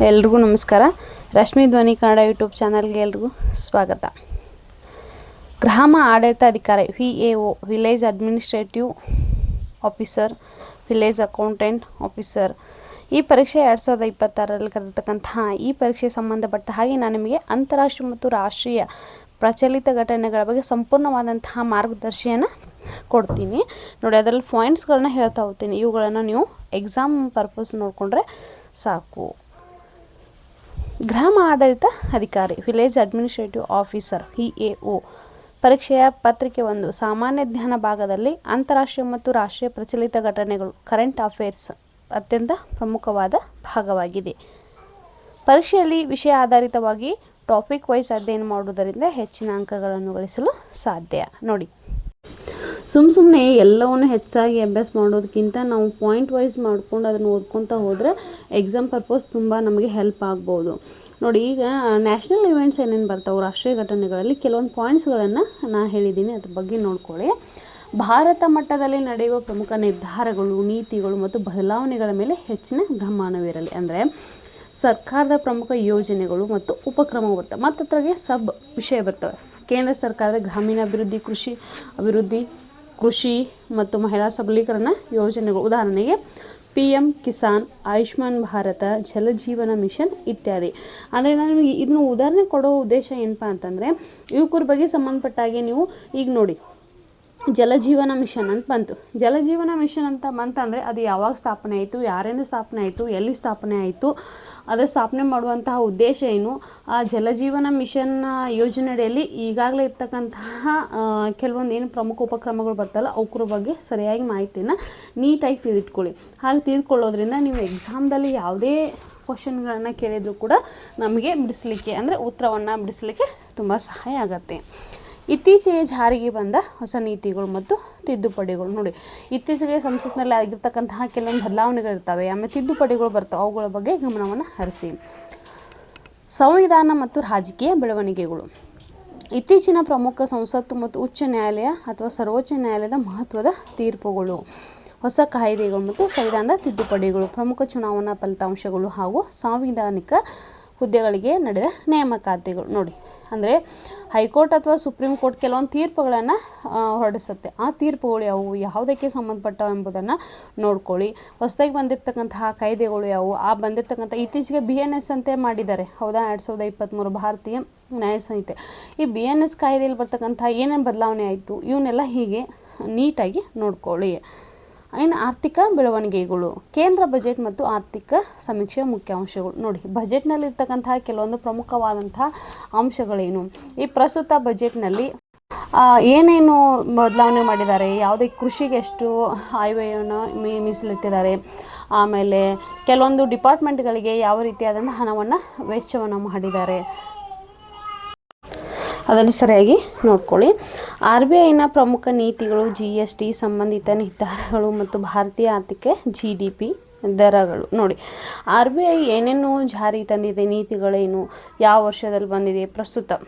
ಎಲ್ರಿಗೂ ನಮಸ್ಕಾರ. ರಶ್ಮಿ ಧ್ವನಿ ಕನ್ನಡ ಯೂಟ್ಯೂಬ್ ಚಾನಲ್ಗೆ ಎಲ್ರಿಗೂ ಸ್ವಾಗತ. ಗ್ರಾಮ ಆಡಳಿತಾಧಿಕಾರಿ VAO, village administrative officer, village accountant officer, ಈ ಪರೀಕ್ಷೆ 2026ರಲ್ಲಿ ಕರೆದಿರ್ತಕ್ಕಂತಹ ಈ ಪರೀಕ್ಷೆಗೆ ಸಂಬಂಧಪಟ್ಟ ಹಾಗೆ ನಾನು ನಿಮಗೆ ಅಂತಾರಾಷ್ಟ್ರೀಯ ಮತ್ತು ರಾಷ್ಟ್ರೀಯ ಪ್ರಚಲಿತ ಘಟನೆಗಳ ಬಗ್ಗೆ ಸಂಪೂರ್ಣವಾದಂತಹ ಮಾರ್ಗದರ್ಶಿಯನ್ನು ಕೊಡ್ತೀನಿ ನೋಡಿ. ಅದರಲ್ಲಿ ಪಾಯಿಂಟ್ಸ್ಗಳನ್ನ ಹೇಳ್ತಾ ಹೋಗ್ತೀನಿ. ಇವುಗಳನ್ನು ನೀವು ಎಕ್ಸಾಮ್ ಪರ್ಪಸ್ ನೋಡಿಕೊಂಡ್ರೆ ಸಾಕು. ಗ್ರಾಮ ಆಡಳಿತ ಅಧಿಕಾರಿ, ವಿಲೇಜ್ ಅಡ್ಮಿನಿಸ್ಟ್ರೇಟಿವ್ ಆಫೀಸರ್ VAO ಪರೀಕ್ಷೆಯ ಪತ್ರಿಕೆ 1 ಸಾಮಾನ್ಯ ಜ್ಞಾನ ಭಾಗದಲ್ಲಿ ಅಂತಾರಾಷ್ಟ್ರೀಯ ಮತ್ತು ರಾಷ್ಟ್ರೀಯ ಪ್ರಚಲಿತ ಘಟನೆಗಳು ಕರೆಂಟ್ ಅಫೇರ್ಸ್ ಅತ್ಯಂತ ಪ್ರಮುಖವಾದ ಭಾಗವಾಗಿದೆ. ಪರೀಕ್ಷೆಯಲ್ಲಿ ವಿಷಯ ಆಧಾರಿತವಾಗಿ ಟಾಪಿಕ್ ವೈಸ್ ಅಧ್ಯಯನ ಮಾಡುವುದರಿಂದ ಹೆಚ್ಚಿನ ಅಂಕಗಳನ್ನು ಗಳಿಸಲು ಸಾಧ್ಯ. ನೋಡಿ, ಸುಮ್ಮನೆ ಎಲ್ಲವನ್ನು ಹೆಚ್ಚಾಗಿ ಅಭ್ಯಾಸ ಮಾಡೋದಕ್ಕಿಂತ ನಾವು ಪಾಯಿಂಟ್ ವೈಸ್ ಮಾಡ್ಕೊಂಡು ಅದನ್ನು ಓದ್ಕೊತಾ ಹೋದರೆ ಎಕ್ಸಾಮ್ ಪರ್ಪಸ್ ತುಂಬ ನಮಗೆ ಹೆಲ್ಪ್ ಆಗ್ಬೋದು. ನೋಡಿ, ಈಗ ನ್ಯಾಷನಲ್ ಇವೆಂಟ್ಸ್ ಏನೇನು ಬರ್ತಾವೆ ರಾಷ್ಟ್ರೀಯ ಘಟನೆಗಳಲ್ಲಿ ಕೆಲವೊಂದು ಪಾಯಿಂಟ್ಸ್ಗಳನ್ನು ನಾನು ಹೇಳಿದ್ದೀನಿ, ಅದ್ರ ಬಗ್ಗೆ ನೋಡ್ಕೊಳ್ಳಿ. ಭಾರತ ಮಟ್ಟದಲ್ಲಿ ನಡೆಯುವ ಪ್ರಮುಖ ನಿರ್ಧಾರಗಳು, ನೀತಿಗಳು ಮತ್ತು ಬದಲಾವಣೆಗಳ ಮೇಲೆ ಹೆಚ್ಚಿನ ಗಮನವಿರಲಿ. ಅಂದರೆ ಸರ್ಕಾರದ ಪ್ರಮುಖ ಯೋಜನೆಗಳು ಮತ್ತು ಉಪಕ್ರಮಗಳು ಬರ್ತವೆ. ಮತ್ತು ಅದ್ರಾಗೆ ಸಬ್ ವಿಷಯ ಬರ್ತವೆ. ಕೇಂದ್ರ ಸರ್ಕಾರದ ಗ್ರಾಮೀಣಾಭಿವೃದ್ಧಿ, ಕೃಷಿ ಅಭಿವೃದ್ಧಿ, ಕೃಷಿ ಮತ್ತು ಮಹಿಳಾ ಸಬಲೀಕರಣ ಯೋಜನೆಗಳು, ಉದಾಹರಣೆಗೆ PM ಕಿಸಾನ್, ಆಯುಷ್ಮಾನ್ ಭಾರತ, ಜಲಜೀವನ ಮಿಷನ್ ಇತ್ಯಾದಿ. ಅಂದರೆ ನಾನು ನಿಮಗೆ ಇದನ್ನು ಉದಾಹರಣೆ ಕೊಡೋ ಉದ್ದೇಶ ಏನಪ್ಪ ಅಂತಂದರೆ, ಯುವಕರ ಬಗ್ಗೆ ಸಂಬಂಧಪಟ್ಟಾಗೆ ನೀವು ಈಗ ನೋಡಿ, ಜಲಜೀವನ ಮಿಷನ್ ಅಂತ ಬಂತು. ಜಲಜೀವನ ಮಿಷನ್ ಅಂತ ಬಂತಂದರೆ ಅದು ಯಾವಾಗ ಸ್ಥಾಪನೆ ಆಯಿತು, ಯಾರಿಂದ ಸ್ಥಾಪನೆ ಆಯಿತು, ಎಲ್ಲಿ ಸ್ಥಾಪನೆ ಆಯಿತು, ಅದರ ಸ್ಥಾಪನೆ ಮಾಡುವಂತಹ ಉದ್ದೇಶ ಏನು, ಆ ಜಲಜೀವನ ಮಿಷನ್ ಯೋಜನೆಯಲ್ಲಿ ಈಗಾಗಲೇ ಇರ್ತಕ್ಕಂತಹ ಕೆಲವೊಂದು ಏನು ಪ್ರಮುಖ ಉಪಕ್ರಮಗಳು ಬರ್ತಲ್ಲ ಅವಕ್ರ ಬಗ್ಗೆ ಸರಿಯಾಗಿ ಮಾಹಿತಿನ ನೀಟಾಗಿ ತಿಳಿದುಕೊಳ್ಳಿ. ಹಾಗೆ ತಿಳಿದುಕೊಳ್ಳೋದ್ರಿಂದ ನೀವು ಎಕ್ಸಾಮ್ದಲ್ಲಿ ಯಾವುದೇ ಕ್ವಶನ್ಗಳನ್ನು ಕೇಳಿದರೂ ಕೂಡ ನಮಗೆ ಬಿಡಿಸಲಿಕ್ಕೆ ಅಂದರೆ ಉತ್ತರವನ್ನು ಬಿಡಿಸಲಿಕ್ಕೆ ತುಂಬ ಸಹಾಯ ಆಗುತ್ತೆ. ಇತ್ತೀಚೆಗೆ ಜಾರಿಗೆ ಬಂದ ಹೊಸ ನೀತಿಗಳು ಮತ್ತು ತಿದ್ದುಪಡಿಗಳು. ನೋಡಿ, ಇತ್ತೀಚೆಗೆ ಸಂಸತ್ನಲ್ಲಿ ಆಗಿರ್ತಕ್ಕಂತಹ ಕೆಲವೊಂದು ಬದಲಾವಣೆಗಳಿರ್ತವೆ, ಆಮೇಲೆ ತಿದ್ದುಪಡಿಗಳು ಬರ್ತವೆ, ಅವುಗಳ ಬಗ್ಗೆ ಗಮನವನ್ನು ಹರಿಸಿ. ಸಂವಿಧಾನ ಮತ್ತು ರಾಜಕೀಯ ಬೆಳವಣಿಗೆಗಳು. ಇತ್ತೀಚಿನ ಪ್ರಮುಖ ಸಂಸತ್ತು ಮತ್ತು ಉಚ್ಚ ನ್ಯಾಯಾಲಯ ಅಥವಾ ಸರ್ವೋಚ್ಚ ನ್ಯಾಯಾಲಯದ ಮಹತ್ವದ ತೀರ್ಪುಗಳು, ಹೊಸ ಕಾಯ್ದೆಗಳು ಮತ್ತು ಸಂವಿಧಾನದ ತಿದ್ದುಪಡಿಗಳು, ಪ್ರಮುಖ ಚುನಾವಣಾ ಫಲಿತಾಂಶಗಳು ಹಾಗೂ ಸಾಂವಿಧಾನಿಕ ಹುದ್ದೆಗಳಿಗೆ ನಡೆದ ನೇಮಕಾತಿಗಳು. ನೋಡಿ, ಅಂದರೆ ಹೈಕೋರ್ಟ್ ಅಥವಾ ಸುಪ್ರೀಂ ಕೋರ್ಟ್ ಕೆಲವೊಂದು ತೀರ್ಪುಗಳನ್ನು ಹೊರಡಿಸುತ್ತೆ. ಆ ತೀರ್ಪುಗಳು ಯಾವುವು, ಯಾವುದಕ್ಕೆ ಸಂಬಂಧಪಟ್ಟವು ಎಂಬುದನ್ನು ನೋಡ್ಕೊಳ್ಳಿ. ಹೊಸದಾಗಿ ಬಂದಿರತಕ್ಕಂತಹ ಕಾಯ್ದೆಗಳು ಯಾವುವು, ಆ ಬಂದಿರತಕ್ಕಂಥ ಇತ್ತೀಚೆಗೆ BNS ಅಂತ ಮಾಡಿದ್ದಾರೆ, ಹೌದಾ, 2023 ಭಾರತೀಯ ನ್ಯಾಯ ಸಂಹಿತೆ. ಈ BNS ಕಾಯ್ದೆಯಲ್ಲಿ ಬರ್ತಕ್ಕಂಥ ಏನೇನು ಬದಲಾವಣೆ ಆಯಿತು ಇವನ್ನೆಲ್ಲ ಹೀಗೆ ನೀಟಾಗಿ ನೋಡ್ಕೊಳ್ಳಿ. ಇನ್ನು ಆರ್ಥಿಕ ಬೆಳವಣಿಗೆಗಳು, ಕೇಂದ್ರ ಬಜೆಟ್ ಮತ್ತು ಆರ್ಥಿಕ ಸಮೀಕ್ಷೆ ಮುಖ್ಯಾಂಶಗಳು. ನೋಡಿ, ಬಜೆಟ್ನಲ್ಲಿರ್ತಕ್ಕಂತಹ ಕೆಲವೊಂದು ಪ್ರಮುಖವಾದಂತಹ ಅಂಶಗಳೇನು, ಈ ಪ್ರಸ್ತುತ ಬಜೆಟ್ನಲ್ಲಿ ಏನೇನು ಬದಲಾವಣೆ ಮಾಡಿದ್ದಾರೆ, ಯಾವುದೇ ಕೃಷಿಗೆ ಎಷ್ಟು ಆಯವ್ಯಯವನ್ನು ಮೀಸಲಿಟ್ಟಿದ್ದಾರೆ, ಆಮೇಲೆ ಕೆಲವೊಂದು ಡಿಪಾರ್ಟ್ಮೆಂಟ್ಗಳಿಗೆ ಯಾವ ರೀತಿಯಾದಂಥ ಹಣವನ್ನು ವೆಚ್ಚವನ್ನು ಮಾಡಿದ್ದಾರೆ, ಅದನ್ನು ಸರಿಯಾಗಿ ನೋಡ್ಕೊಳ್ಳಿ. RBIನ ಪ್ರಮುಖ ನೀತಿಗಳು, GST ಸಂಬಂಧಿತ ನಿರ್ಧಾರಗಳು ಮತ್ತು ಭಾರತೀಯ ಆರ್ಥಿಕ GDP ದರಗಳು. ನೋಡಿ, RBI ಏನೇನು ಜಾರಿ ತಂದಿದೆ, ನೀತಿಗಳೇನು, ಯಾವ ವರ್ಷದಲ್ಲಿ ಬಂದಿದೆ, ಪ್ರಸ್ತುತ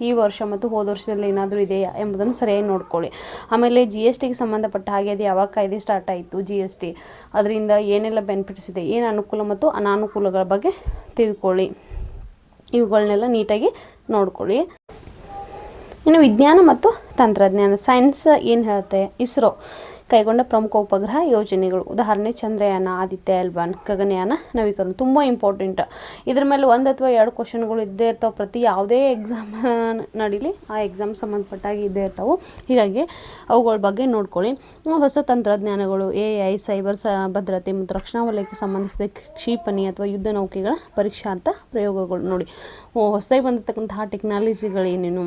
ಈ ವರ್ಷ ಮತ್ತು ಹೋದ ವರ್ಷದಲ್ಲಿ ಏನಾದರೂ ಇದೆಯಾ ಎಂಬುದನ್ನು ಸರಿಯಾಗಿ ನೋಡ್ಕೊಳ್ಳಿ. ಆಮೇಲೆ GSTಗೆ ಸಂಬಂಧಪಟ್ಟ ಹಾಗೆ ಅದು ಯಾವಾಗ ಕಾಯ್ದೆ ಸ್ಟಾರ್ಟ್ ಆಯಿತು, GST ಅದರಿಂದ ಏನೆಲ್ಲ ಬೆನಿಫಿಟ್ಸ್ ಇದೆ, ಏನು ಅನುಕೂಲ ಮತ್ತು ಅನಾನುಕೂಲಗಳ ಬಗ್ಗೆ ತಿಳ್ಕೊಳ್ಳಿ. ಇವುಗಳನ್ನೆಲ್ಲ ನೀಟಾಗಿ ನೋಡ್ಕೊಳ್ಳಿ. ಇನ್ನು ವಿಜ್ಞಾನ ಮತ್ತು ತಂತ್ರಜ್ಞಾನ, ಸೈನ್ಸ್ ಏನು ಹೇಳುತ್ತೆ, ಇಸ್ರೋ ಕೈಗೊಂಡ ಪ್ರಮುಖ ಉಪಗ್ರಹ ಯೋಜನೆಗಳು, ಉದಾಹರಣೆ ಚಂದ್ರಯಾನ, ಆದಿತ್ಯ L1, ಗಗನಯಾನ ನವೀಕರಣ. ತುಂಬ ಇಂಪಾರ್ಟೆಂಟ್. ಇದ್ರ ಮೇಲೆ 1 ಅಥವಾ 2 ಕ್ವಶನ್ಗಳು ಇದ್ದೇ ಇರ್ತಾವೆ. ಪ್ರತಿ ಯಾವುದೇ ಎಕ್ಸಾಮ್ ನಡೀಲಿ ಆ ಎಕ್ಸಾಮ್ ಸಂಬಂಧಪಟ್ಟಾಗಿ ಇದ್ದೇ ಇರ್ತಾವೆ. ಹೀಗಾಗಿ ಅವುಗಳ ಬಗ್ಗೆ ನೋಡ್ಕೊಳ್ಳಿ. ಹೊಸ ತಂತ್ರಜ್ಞಾನಗಳು, AI, ಸೈಬರ್ ಭದ್ರತೆ ಮತ್ತು ರಕ್ಷಣಾ ವಲಯಕ್ಕೆ ಸಂಬಂಧಿಸಿದ ಕ್ಷಿಪಣಿ ಅಥವಾ ಯುದ್ಧ ನೌಕೆಗಳ ಪರೀಕ್ಷಾರ್ಥ ಪ್ರಯೋಗಗಳು. ನೋಡಿ, ಹೊಸದಾಗಿ ಬಂದಿರತಕ್ಕಂತಹ ಟೆಕ್ನಾಲಜಿಗಳೇನೇನು,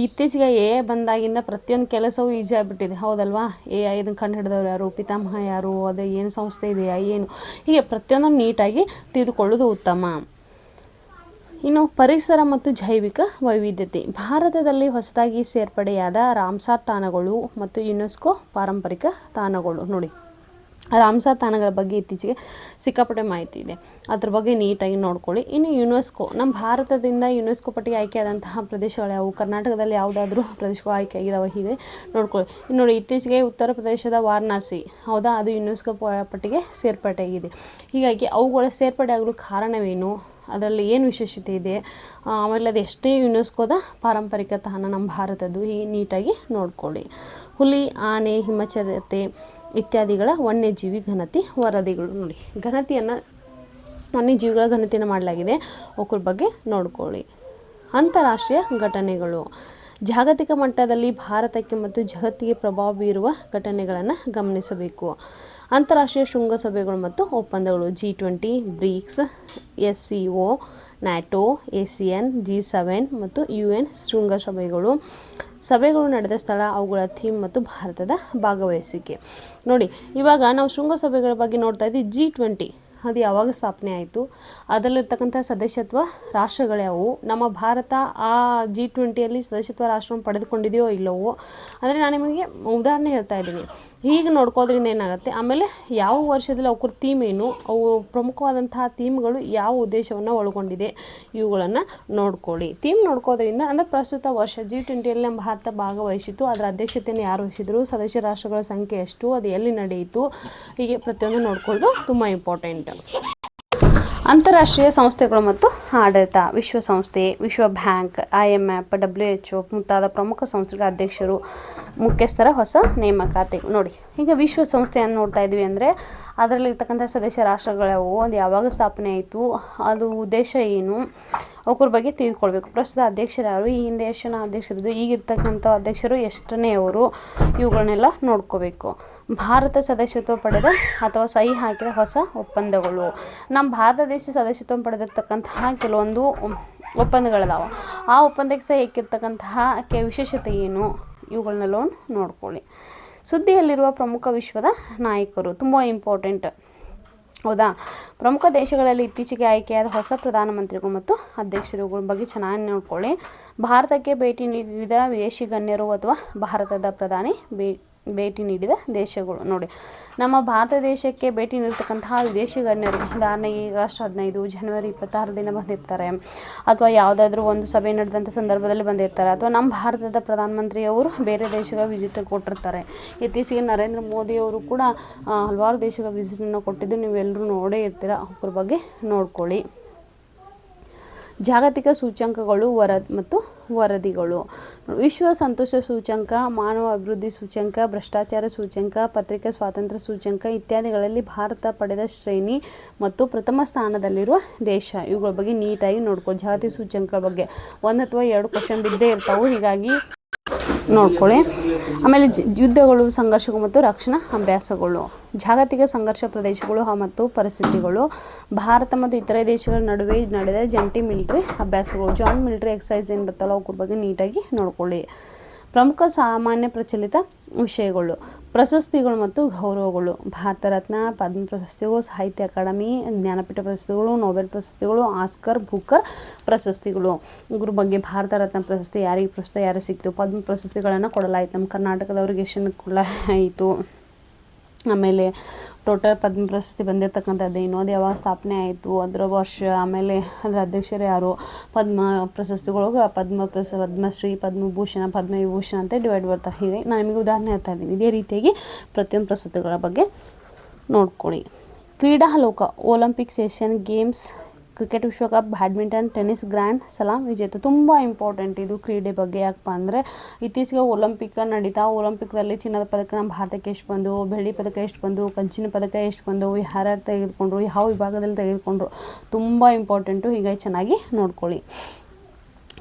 ಇತ್ತೀಚೆಗೆ AI ಬಂದಾಗಿಂದ ಪ್ರತಿಯೊಂದು ಕೆಲಸವೂ ಈಸಿ ಆಗಿಬಿಟ್ಟಿದೆ, ಹೌದಲ್ವಾ. AI ಇದನ್ನು ಕಂಡು ಹಿಡಿದವ್ರು ಯಾರು, ಪಿತಾಮಹ ಯಾರು, ಅದೇ ಏನು ಸಂಸ್ಥೆ ಇದೆಯಾ ಏನು, ಹೀಗೆ ಪ್ರತಿಯೊಂದನ್ನು ನೀಟಾಗಿ ತಿಳಿದುಕೊಳ್ಳೋದು ಉತ್ತಮ. ಇನ್ನು ಪರಿಸರ ಮತ್ತು ಜೈವಿಕ ವೈವಿಧ್ಯತೆ. ಭಾರತದಲ್ಲಿ ಹೊಸದಾಗಿ ಸೇರ್ಪಡೆಯಾದ ರಾಮ್ಸಾರ್ ತಾಣಗಳು ಮತ್ತು ಯುನೆಸ್ಕೋ ಪಾರಂಪರಿಕ ತಾಣಗಳು. ನೋಡಿ, ರಾಮ್ಸಾರ್ ತಾಣಗಳ ಬಗ್ಗೆ ಇತ್ತೀಚೆಗೆ ಸಿಕ್ಕಾಪಟ್ಟೆ ಮಾಹಿತಿ ಇದೆ, ಅದ್ರ ಬಗ್ಗೆ ನೀಟಾಗಿ ನೋಡ್ಕೊಳ್ಳಿ. ಇನ್ನು ಯುನೆಸ್ಕೋ, ನಮ್ಮ ಭಾರತದಿಂದ ಯುನೆಸ್ಕೋ ಪಟ್ಟಿಗೆ ಆಯ್ಕೆಯಾದಂತಹ ಪ್ರದೇಶಗಳು ಯಾವುವು, ಕರ್ನಾಟಕದಲ್ಲಿ ಯಾವುದಾದ್ರೂ ಪ್ರದೇಶಗಳು ಆಯ್ಕೆ ಆಗಿದಾವೆ, ಹೀಗೆ ನೋಡ್ಕೊಳ್ಳಿ. ಇನ್ನು ನೋಡಿ, ಇತ್ತೀಚೆಗೆ ಉತ್ತರ ಪ್ರದೇಶದ ವಾರಣಾಸಿ, ಹೌದಾ, ಅದು ಯುನೆಸ್ಕೋ ಪಟ್ಟಿಗೆ ಸೇರ್ಪಡೆಯಾಗಿದೆ. ಹೀಗಾಗಿ ಅವುಗಳ ಸೇರ್ಪಡೆ ಆಗಲು ಕಾರಣವೇನು, ಅದರಲ್ಲಿ ಏನು ವಿಶೇಷತೆ ಇದೆ, ಆಮೇಲೆ ಅದು ಎಷ್ಟೇ ಯುನೆಸ್ಕೋದ ಪಾರಂಪರಿಕ ತಾಣ ನಮ್ಮ ಭಾರತದ್ದು, ಈ ನೀಟಾಗಿ ನೋಡ್ಕೊಳ್ಳಿ. ಹುಲಿ, ಆನೆ, ಹಿಮಚರತೆ ಇತ್ಯಾದಿಗಳ ವನ್ಯಜೀವಿ ಗಣತಿ ವರದಿಗಳು. ನೋಡಿ, ಗಣತಿಯನ್ನು ವನ್ಯಜೀವಿಗಳ ಗಣತಿಯನ್ನು ಮಾಡಲಾಗಿದೆ, ಅವಕ್ರ ಬಗ್ಗೆ ನೋಡ್ಕೊಳ್ಳಿ. ಅಂತಾರಾಷ್ಟ್ರೀಯ ಘಟನೆಗಳು. ಜಾಗತಿಕ ಮಟ್ಟದಲ್ಲಿ ಭಾರತಕ್ಕೆ ಮತ್ತು ಜಗತ್ತಿಗೆ ಪ್ರಭಾವ ಬೀರುವ ಘಟನೆಗಳನ್ನು ಗಮನಿಸಬೇಕು. ಅಂತಾರಾಷ್ಟ್ರೀಯ ಶೃಂಗಸಭೆಗಳು ಮತ್ತು ಒಪ್ಪಂದಗಳು. G20, BRICS, SCO, NATO, ASEAN, G7 ಮತ್ತು UN ಶೃಂಗಸಭೆಗಳು. ಸಭೆಗಳು ನಡೆದ ಸ್ಥಳ, ಅವುಗಳ ಥೀಮ್ ಮತ್ತು ಭಾರತದ ಭಾಗವಹಿಸುವಿಕೆ. ನೋಡಿ, ಇವಾಗ ನಾವು ಶೃಂಗಸಭೆಗಳ ಬಗ್ಗೆ ನೋಡ್ತಾ ಇದ್ದೀವಿ. G20 ಅದು ಯಾವಾಗ ಸ್ಥಾಪನೆ ಆಯಿತು, ಅದರಲ್ಲಿರ್ತಕ್ಕಂಥ ಸದಸ್ಯತ್ವ ರಾಷ್ಟ್ರಗಳ್ಯಾವು, ನಮ್ಮ ಭಾರತ ಆ G20ಯಲ್ಲಿ ಸದಸ್ಯತ್ವ ರಾಷ್ಟ್ರವನ್ನು ಪಡೆದುಕೊಂಡಿದೆಯೋ ಇಲ್ಲವೋ, ಅಂದರೆ ನಾನು ನಿಮಗೆ ಉದಾಹರಣೆ ಹೇಳ್ತಾ ಇದ್ದೀನಿ. ಹೀಗೆ ನೋಡ್ಕೋದ್ರಿಂದ ಏನಾಗುತ್ತೆ, ಆಮೇಲೆ ಯಾವ ವರ್ಷದಲ್ಲಿ ಅವ್ರ ಥೀಮ್ ಏನು, ಅವು ಪ್ರಮುಖವಾದಂತಹ ಥೀಮ್ಗಳು ಯಾವ ಉದ್ದೇಶವನ್ನು ಒಳಗೊಂಡಿದೆ, ಇವುಗಳನ್ನು ನೋಡ್ಕೊಳ್ಳಿ. ಥೀಮ್ ನೋಡ್ಕೋದ್ರಿಂದ ಅಂದರೆ ಪ್ರಸ್ತುತ ವರ್ಷ G20ಯಲ್ಲಿ ನಮ್ಮ ಭಾರತ ಭಾಗವಹಿಸಿತು, ಅದರ ಅಧ್ಯಕ್ಷತೆಯನ್ನು ಯಾರು ವಹಿಸಿದರು, ಸದಸ್ಯ ರಾಷ್ಟ್ರಗಳ ಸಂಖ್ಯೆ ಎಷ್ಟು, ಅದು ಎಲ್ಲಿ ನಡೆಯಿತು, ಹೀಗೆ ಪ್ರತಿಯೊಂದು ನೋಡ್ಕೊಳ್ಳೋದು ತುಂಬ ಇಂಪಾರ್ಟೆಂಟ್. ಅಂತಾರಾಷ್ಟ್ರೀಯ ಸಂಸ್ಥೆಗಳು ಮತ್ತು ಆಡಳಿತ. ವಿಶ್ವಸಂಸ್ಥೆ, ವಿಶ್ವ ಬ್ಯಾಂಕ್, IMF, WHO ಮುಂತಾದ ಪ್ರಮುಖ ಸಂಸ್ಥೆಗಳ ಅಧ್ಯಕ್ಷರು, ಮುಖ್ಯಸ್ಥರ ಹೊಸ ನೇಮಕಾತಿ. ನೋಡಿ, ಈಗ ವಿಶ್ವಸಂಸ್ಥೆಯನ್ನು ನೋಡ್ತಾ ಇದ್ವಿ ಅಂದರೆ ಅದರಲ್ಲಿರ್ತಕ್ಕಂಥ ಸದಸ್ಯ ರಾಷ್ಟ್ರಗಳವು, ಅದು ಯಾವಾಗ ಸ್ಥಾಪನೆ ಆಯಿತು, ಅದು ಉದ್ದೇಶ ಏನು, ಅವ್ರ ಬಗ್ಗೆ ತಿಳ್ಕೊಳ್ಬೇಕು. ಪ್ರಸ್ತುತ ಅಧ್ಯಕ್ಷರು ಯಾರು, ಈ ಹಿಂದೆ ಎಷ್ಟು ಜನ ಅಧ್ಯಕ್ಷರಿದ್ದು, ಈಗಿರ್ತಕ್ಕಂಥ ಅಧ್ಯಕ್ಷರು ಎಷ್ಟನೆಯವರು, ಇವುಗಳನ್ನೆಲ್ಲ ನೋಡ್ಕೋಬೇಕು. ಭಾರತ ಸದಸ್ಯತ್ವ ಪಡೆದ ಅಥವಾ ಸಹಿ ಹಾಕಿದ ಹೊಸ ಒಪ್ಪಂದಗಳು. ನಮ್ಮ ಭಾರತ ದೇಶ ಸದಸ್ಯತ್ವ ಪಡೆದಿರ್ತಕ್ಕಂತಹ ಕೆಲವೊಂದು ಒಪ್ಪಂದಗಳಿದಾವೆ. ಆ ಒಪ್ಪಂದಕ್ಕೆ ಸಹಿ ಹಾಕಿರ್ತಕ್ಕಂತಹ ವಿಶೇಷತೆ ಏನು, ಇವುಗಳನ್ನೆಲ್ಲ ನೋಡ್ಕೊಳ್ಳಿ. ಸುದ್ದಿಯಲ್ಲಿರುವ ಪ್ರಮುಖ ವಿಶ್ವದ ನಾಯಕರು ತುಂಬ ಇಂಪಾರ್ಟೆಂಟ್, ಹೌದಾ. ಪ್ರಮುಖ ದೇಶಗಳಲ್ಲಿ ಇತ್ತೀಚೆಗೆ ಆಯ್ಕೆಯಾದ ಹೊಸ ಪ್ರಧಾನಮಂತ್ರಿಗಳು ಮತ್ತು ಅಧ್ಯಕ್ಷರುಗಳ ಬಗ್ಗೆ ಚೆನ್ನಾಗಿ ನೋಡ್ಕೊಳ್ಳಿ. ಭಾರತಕ್ಕೆ ಭೇಟಿ ನೀಡಿದ ವಿದೇಶಿ ಗಣ್ಯರು ಅಥವಾ ಭಾರತದ ಪ್ರಧಾನಿ ಭೇಟಿ ನೀಡಿದ ದೇಶಗಳು. ನೋಡಿ, ನಮ್ಮ ಭಾರತ ದೇಶಕ್ಕೆ ಭೇಟಿ ನೀಡತಕ್ಕಂತಹ ವಿದೇಶಿ ಗಣ್ಯರು, ಉದಾಹರಣೆಗೆ ಆಗಸ್ಟ್ 15 ಜನವರಿ 26 ದಿನ ಬಂದಿರ್ತಾರೆ, ಅಥವಾ ಯಾವುದಾದ್ರೂ ಒಂದು ಸಭೆ ನಡೆದಂಥ ಸಂದರ್ಭದಲ್ಲಿ ಬಂದಿರ್ತಾರೆ, ಅಥವಾ ನಮ್ಮ ಭಾರತದ ಪ್ರಧಾನಮಂತ್ರಿಯವರು ಬೇರೆ ದೇಶಗಳ ವಿಸಿಟ್ ಕೊಟ್ಟಿರ್ತಾರೆ. ಇತ್ತೀಚೆಗೆ ನರೇಂದ್ರ ಮೋದಿಯವರು ಕೂಡ ಹಲವಾರು ದೇಶಗಳ ವಿಸಿಟನ್ನು ಕೊಟ್ಟಿದ್ದು ನೀವೆಲ್ಲರೂ ನೋಡೇ ಇರ್ತೀರ, ಅವ್ರ ಬಗ್ಗೆ ನೋಡ್ಕೊಳ್ಳಿ. ಜಾಗತಿಕ ಸೂಚ್ಯಂಕಗಳು ಮತ್ತು ವರದಿಗಳು. ವಿಶ್ವ ಸಂತೋಷ ಸೂಚ್ಯಂಕ, ಮಾನವ ಅಭಿವೃದ್ಧಿ ಸೂಚ್ಯಂಕ, ಭ್ರಷ್ಟಾಚಾರ ಸೂಚ್ಯಂಕ, ಪತ್ರಿಕಾ ಸ್ವಾತಂತ್ರ್ಯ ಸೂಚ್ಯಂಕ ಇತ್ಯಾದಿಗಳಲ್ಲಿ ಭಾರತ ಪಡೆದ ಶ್ರೇಣಿ ಮತ್ತು ಪ್ರಥಮ ಸ್ಥಾನದಲ್ಲಿರುವ ದೇಶ, ಇವುಗಳ ಬಗ್ಗೆ ನೀಟಾಗಿ ನೋಡ್ಕೊಳ್ಳಿ. ಜಾಗತಿಕ ಸೂಚ್ಯಂಕಗಳ ಬಗ್ಗೆ 1 ಅಥವಾ 2 ಕ್ವಶನ್ ಬಿದ್ದೇ ಇರ್ತಾವೆ, ಹೀಗಾಗಿ ನೋಡ್ಕೊಳ್ಳಿ. ಆಮೇಲೆ ಯುದ್ಧಗಳು, ಸಂಘರ್ಷಗಳು ಮತ್ತು ರಕ್ಷಣಾ ಅಭ್ಯಾಸಗಳು. ಜಾಗತಿಕ ಸಂಘರ್ಷ ಪ್ರದೇಶಗಳು ಮತ್ತು ಪರಿಸ್ಥಿತಿಗಳು. ಭಾರತ ಮತ್ತು ಇತರೆ ದೇಶಗಳ ನಡುವೆ ನಡೆದ ಜಂಟಿ ಮಿಲಿಟರಿ ಅಭ್ಯಾಸಗಳು, ಜಾಯಿಂಟ್ ಮಿಲಿಟರಿ ಎಕ್ಸಸೈಸ್ ಏನು ಬರ್ತಲ್ಲ, ಅವ್ರ ಬಗ್ಗೆ ನೀಟಾಗಿ ನೋಡ್ಕೊಳ್ಳಿ. ಪ್ರಮುಖ ಸಾಮಾನ್ಯ ಪ್ರಚಲಿತ ವಿಷಯಗಳು. ಪ್ರಶಸ್ತಿಗಳು ಮತ್ತು ಗೌರವಗಳು. ಭಾರತ ರತ್ನ, ಪದ್ಮ ಪ್ರಶಸ್ತಿಗಳು, ಸಾಹಿತ್ಯ ಅಕಾಡೆಮಿ, ಜ್ಞಾನಪೀಠ ಪ್ರಶಸ್ತಿಗಳು, ನೊಬೆಲ್ ಪ್ರಶಸ್ತಿಗಳು, ಆಸ್ಕರ್, ಬೂಕರ್ ಪ್ರಶಸ್ತಿಗಳು. ಇದ್ರ ಬಗ್ಗೆ ಭಾರತ ರತ್ನ ಪ್ರಶಸ್ತಿ ಯಾರಿಗೆ ಸಿಕ್ತು, ಪದ್ಮ ಪ್ರಶಸ್ತಿಗಳನ್ನು ಕೊಡಲಾಯಿತು, ನಮ್ಮ ಕರ್ನಾಟಕದವ್ರಿಗೆ ಎಷ್ಟು ಕೊಡಲಾಯಿತು, ಆಮೇಲೆ ಟೋಟಲ್ ಪದ್ಮ ಪ್ರಶಸ್ತಿ ಬಂದಿರತಕ್ಕಂಥದ್ದೇನು, ಅದು ಯಾವಾಗ ಸ್ಥಾಪನೆ ಆಯಿತು, ಅದರ ವರ್ಷ, ಆಮೇಲೆ ಅದರ ಅಧ್ಯಕ್ಷರು ಯಾರು, ಪದ್ಮ ಪ್ರಶಸ್ತಿಗಳೊಳಗೆ ಪದ್ಮಶ್ರೀ, ಪದ್ಮಭೂಷಣ, ಪದ್ಮವಿಭೂಷಣ ಅಂತ ಡಿವೈಡ್ ಬರ್ತಾರೆ. ಹೀಗೆ ನಾನು ನಿಮಗೆ ಉದಾಹರಣೆ ಹೇಳ್ತಾ ಇದ್ದೀನಿ. ಇದೇ ರೀತಿಯಾಗಿ ಪ್ರತಿಯೊಂದು ಪ್ರಶಸ್ತಿಗಳ ಬಗ್ಗೆ ನೋಡ್ಕೊಳ್ಳಿ. ಕ್ರೀಡಾ ಲೋಕ. ಒಲಿಂಪಿಕ್ಸ್, ಏಷ್ಯನ್ ಗೇಮ್ಸ್, ಕ್ರಿಕೆಟ್ ವಿಶ್ವಕಪ್, ಬ್ಯಾಡ್ಮಿಂಟನ್, ಟೆನ್ನಿಸ್ ಗ್ರ್ಯಾಂಡ್ ಸ್ಲಾಮ್ ವಿಜೇತ. ತುಂಬ ಇಂಪಾರ್ಟೆಂಟ್ ಇದು ಕ್ರೀಡೆ ಬಗ್ಗೆ. ಯಾಕಪ್ಪ ಅಂದರೆ ಇತ್ತೀಚೆಗೆ ಒಲಿಂಪಿಕ್ ನಡೀತಾ, ಒಲಿಂಪಿಕ್ದಲ್ಲಿ ಚಿನ್ನದ ಪದಕ ನಮ್ಮ ಭಾರತಕ್ಕೆ ಎಷ್ಟು ಬಂದು, ಬೆಳ್ಳಿ ಪದಕ ಎಷ್ಟು ಬಂದು, ಕಂಚಿನ ಪದಕ ಎಷ್ಟು ಬಂದು, ಯಾರ್ಯಾರು ತೆಗೆದುಕೊಂಡ್ರು, ಯಾವ ವಿಭಾಗದಲ್ಲಿ ತೆಗೆದುಕೊಂಡ್ರು, ತುಂಬ ಇಂಪಾರ್ಟೆಂಟು. ಹೀಗಾಗಿ ಚೆನ್ನಾಗಿ ನೋಡ್ಕೊಳ್ಳಿ.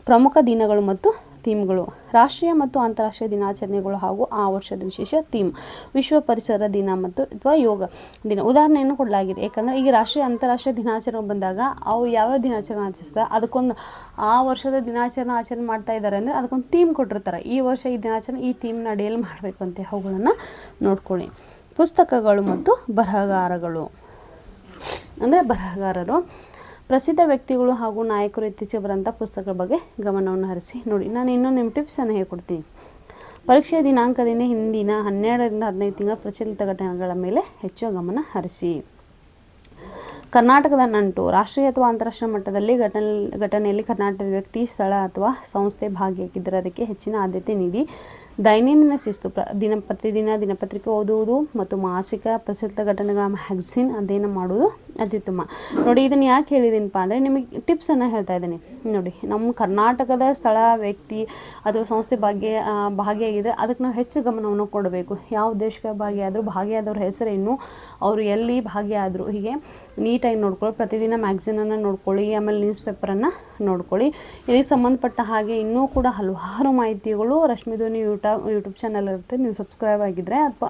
ಪ್ರಮುಖ ದಿನಗಳು ಮತ್ತು ಥೀಮ್ಗಳು. ರಾಷ್ಟ್ರೀಯ ಮತ್ತು ಅಂತಾರಾಷ್ಟ್ರೀಯ ದಿನಾಚರಣೆಗಳು ಹಾಗೂ ಆ ವರ್ಷದ ವಿಶೇಷ ಥೀಮ್. ವಿಶ್ವ ಪರಿಸರ ದಿನ ಮತ್ತು ಅಥವಾ ಯೋಗ ದಿನ ಉದಾಹರಣೆಯನ್ನು ಕೊಡಲಾಗಿದೆ. ಯಾಕಂದರೆ ಈಗ ರಾಷ್ಟ್ರೀಯ ಅಂತಾರಾಷ್ಟ್ರೀಯ ದಿನಾಚರಣೆ ಬಂದಾಗ ಅವು ಯಾವ್ಯಾವ ದಿನಾಚರಣೆ ಆಚರಿಸ್ತಾರೆ, ಅದಕ್ಕೊಂದು ಆ ವರ್ಷದ ದಿನಾಚರಣೆ ಆಚರಣೆ ಮಾಡ್ತಾ ಇದ್ದಾರೆ ಅಂದರೆ ಅದಕ್ಕೊಂದು ಥೀಮ್ ಕೊಟ್ಟಿರ್ತಾರೆ. ಈ ವರ್ಷ ಈ ದಿನಾಚರಣೆ ಈ ಥೀಮ್ನ ಅಡಿಯಲ್ಲಿ ಮಾಡಬೇಕು ಅಂತ, ಅವುಗಳನ್ನು ನೋಡ್ಕೊಳ್ಳಿ. ಪುಸ್ತಕಗಳು ಮತ್ತು ಬರಹಗಾರಗಳು. ಅಂದರೆ ಬರಹಗಾರರು, ಪ್ರಸಿದ್ಧ ವ್ಯಕ್ತಿಗಳು ಹಾಗೂ ನಾಯಕರು ಇತ್ತೀಚೆಗೆ ಬರೋಂಥ ಪುಸ್ತಕಗಳ ಬಗ್ಗೆ ಗಮನವನ್ನು ಹರಿಸಿ. ನೋಡಿ, ನಾನು ಇನ್ನೊಂದು ನಿಮ್ಮ ಟಿಪ್ಸನ್ನು ಹೇಳ್ಕೊಡ್ತೀನಿ. ಪರೀಕ್ಷೆಯ ದಿನಾಂಕದಿಂದ ಹಿಂದಿನ 12 ರಿಂದ 15 ತಿಂಗಳ ಪ್ರಚಲಿತ ಘಟನೆಗಳ ಮೇಲೆ ಹೆಚ್ಚು ಗಮನ ಹರಿಸಿ. ಕರ್ನಾಟಕದ ನಂಟು. ರಾಷ್ಟ್ರೀಯ ಅಥವಾ ಅಂತಾರಾಷ್ಟ್ರೀಯ ಮಟ್ಟದಲ್ಲಿ ಘಟನೆಯಲ್ಲಿ ಕರ್ನಾಟಕದ ವ್ಯಕ್ತಿ, ಸ್ಥಳ ಅಥವಾ ಸಂಸ್ಥೆ ಭಾಗಿಯಾಗಿದ್ದರೆ ಅದಕ್ಕೆ ಹೆಚ್ಚಿನ ಆದ್ಯತೆ ನೀಡಿ. ದೈನಂದಿನ ಶಿಸ್ತು ಪ್ರತಿದಿನ ದಿನಪತ್ರಿಕೆ ಓದುವುದು ಮತ್ತು ಮಾಸಿಕ ಪ್ರಚಲಿತ ಘಟನೆಗಳ ಮ್ಯಾಗಝಿನ್ ಅಧ್ಯಯನ ಮಾಡುವುದು ಅತ್ಯುತ್ತಮ. ನೋಡಿ, ಇದನ್ನು ಯಾಕೆ ಹೇಳಿದ್ದೀನಪ್ಪ ಅಂದರೆ ನಿಮಗೆ ಟಿಪ್ಸನ್ನು ಹೇಳ್ತಾ ಇದ್ದೀನಿ. ನೋಡಿ, ನಮ್ಮ ಕರ್ನಾಟಕದ ಸ್ಥಳ, ವ್ಯಕ್ತಿ ಅಥವಾ ಸಂಸ್ಥೆ ಭಾಗಿಯಾಗಿದ್ದರೆ ಅದಕ್ಕೆ ನಾವು ಹೆಚ್ಚು ಗಮನವನ್ನು ಕೊಡಬೇಕು. ಯಾವ ಉದ್ದೇಶಕ್ಕೆ ಭಾಗಿಯಾದರೂ, ಭಾಗಿಯಾದವ್ರ ಹೆಸರೇನು, ಅವರು ಎಲ್ಲಿ ಭಾಗಿಯಾದರು, ಹೀಗೆ ನೀಟಾಗಿ ನೋಡ್ಕೊಳ್ಳಿ. ಪ್ರತಿದಿನ ಮ್ಯಾಗ್ಝಿನನ್ನು ನೋಡ್ಕೊಳ್ಳಿ, ಆಮೇಲೆ ನ್ಯೂಸ್ ಪೇಪರನ್ನು ನೋಡ್ಕೊಳ್ಳಿ. ಇದಕ್ಕೆ ಸಂಬಂಧಪಟ್ಟ ಹಾಗೆ ಇನ್ನೂ ಕೂಡ ಹಲವಾರು ಮಾಹಿತಿಗಳು ರಶ್ಮಿ ಧ್ವನಿ ಯೂಟ್ಯೂಬ್ ಚಾನಲ್ ಇರುತ್ತೆ. ನೀವು ಸಬ್ಸ್ಕ್ರೈಬ್ ಆಗಿದ್ದರೆ ಅಥವಾ